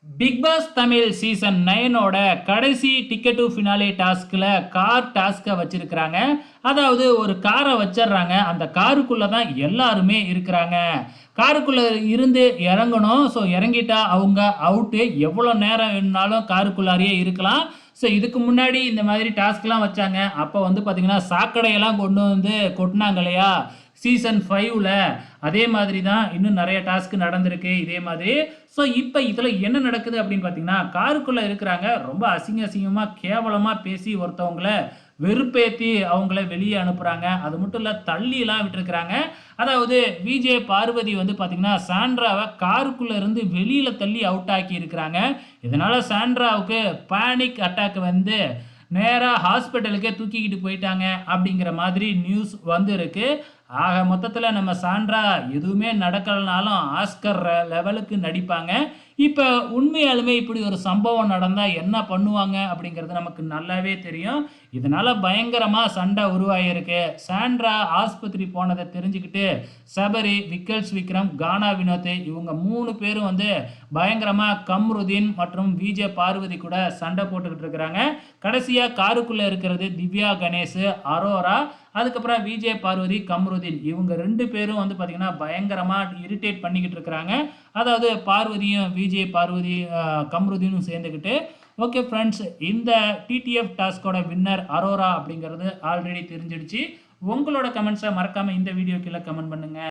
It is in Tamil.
பிக் பாஸ் தமிழ் சீசன் 9ஓட கடைசி டிக்கெட் டு ஃபினாலே டாஸ்க்ல கார் டாஸ்க்க வச்சிருக்கிறாங்க. அதாவது ஒரு கார வச்சர்றாங்க. அந்த காருக்குள்ள தான் எல்லாருமே இருக்கிறாங்க. காருக்குள்ள இருந்து இறங்கணும். ஸோ இறங்கிட்டா அவங்க அவுட்டு. எவ்வளோ நேரம் வேணும்னாலும் காருக்குள்ளாரையே இருக்கலாம். ஸோ இதுக்கு முன்னாடி இந்த மாதிரி டாஸ்க்லாம் வச்சாங்க. அப்போ வந்து பார்த்தீங்கன்னா, சாக்கடையெல்லாம் கொண்டு வந்து கொட்டுனாங்க இல்லையா? சீசன் 5ல அதே மாதிரி தான் இன்னும் நெறைய டாஸ்க் நடந்திருக்கு இதே மாதிரி. ஸோ இப்ப இதுல என்ன நடக்குது அப்படின்னு பார்த்தீங்கன்னா, காருக்குள்ள இருக்கிறாங்க. ரொம்ப அசிங்கமா, கேவலமா பேசி ஒருத்தவங்கள வெறுப்பேத்தி அவங்கள வெளிய அனுப்புறாங்க. அது மட்டும் இல்ல தள்ளிலாம் விட்டுருக்காங்க. அதாவது விஜே பார்வதி வந்து பார்த்தீங்கன்னா, சாண்ட்ராவ காருக்குள்ள இருந்து வெளியில தள்ளி அவுட் ஆக்கி இருக்கிறாங்க. இதனால சாண்ட்ராவுக்கு பேனிக் அட்டாக் வந்து நேரா ஹாஸ்பிட்டலுக்கே தூக்கிக்கிட்டு போயிட்டாங்க அப்படிங்கிற மாதிரி நியூஸ் வந்திருக்கு. ஆக மொத்தத்துல நம்ம சாண்ட்ரா எதுவுமே நடக்கலனாலும் ஆஸ்கர் லெவலுக்கு நடிப்பாங்க. இப்ப உண்மையாலுமே இப்படி ஒரு சம்பவம் நடந்தா என்ன பண்ணுவாங்க அப்படிங்கிறது நமக்கு நல்லாவே தெரியும். இதனால பயங்கரமா சண்டை உருவாகியிருக்கு. சாண்ட்ரா ஆஸ்பத்திரி போனதை தெரிஞ்சுக்கிட்டு சபரி, விக்கல்ஸ் விக்ரம், கானா வினோத் இவங்க 3 பேரும் வந்து பயங்கரமா கம்ருதீன் மற்றும் விஜே பார்வதி கூட சண்டை போட்டுக்கிட்டு இருக்கிறாங்க. கடைசியா காருக்குள்ள இருக்கிறது திவ்யா கணேஷ், அரோரா, அதுக்கப்புறம் விஜே பார்வதி, கம்ருதீன் இவங்க 2 பேரும் வந்து பார்த்தீங்கன்னா பயங்கரமா இரிட்டேட் பண்ணிக்கிட்டு இருக்கிறாங்க. அதாவது பார்வதியும் விஜே பார்வதி கம்ருதீனும் சேர்ந்துக்கிட்டு. ஓகே ஃப்ரெண்ட்ஸ், இந்த டிடிஎஃப் டாஸ்கோட வின்னர் அரோரா அப்படிங்கிறது ஆல்ரெடி தெரிஞ்சிடுச்சு. உங்களோட கமெண்ட்ஸை மறக்காம இந்த வீடியோ கீழே கமெண்ட் பண்ணுங்க.